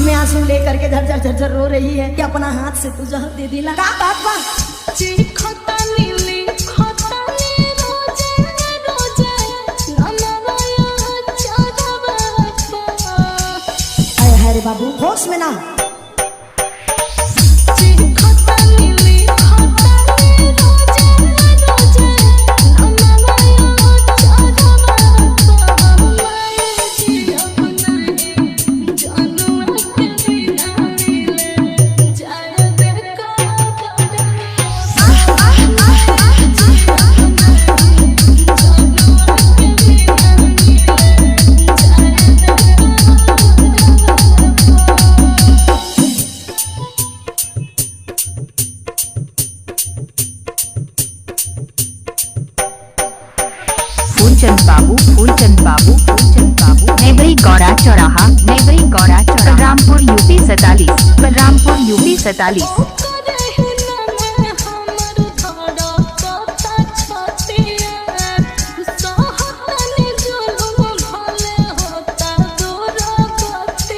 में आंसू लेकर के झरझर झरझर रो रही है कि अपना हाथ से तू जहर दे दिला। का बात बा? अरे बाबू होश में ना। फूलचंद बाबू नेवरी गौरा चौराहा बलरामपुर यूपी 47।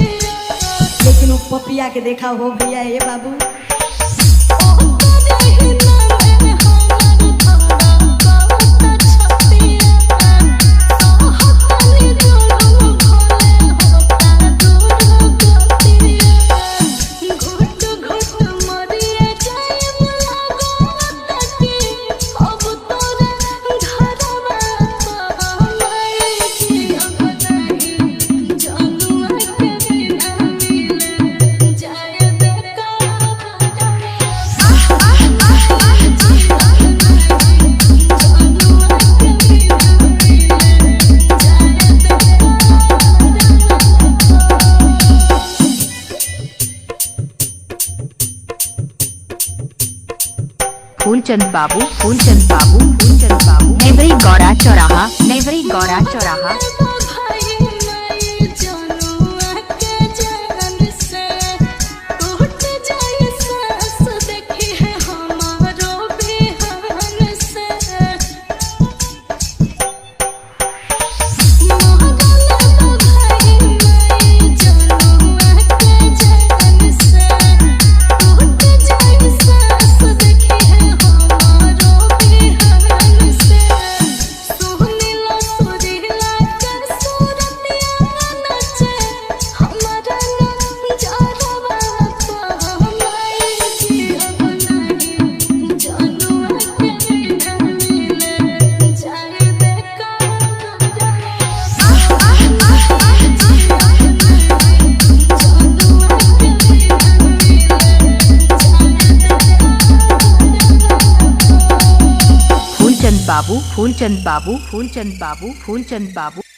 लेकिन वो पपिया के देखा हो भैया ये बाबू। फूलचंद बाबू नेवरी गौरा चौराहा फूलचंद बाबू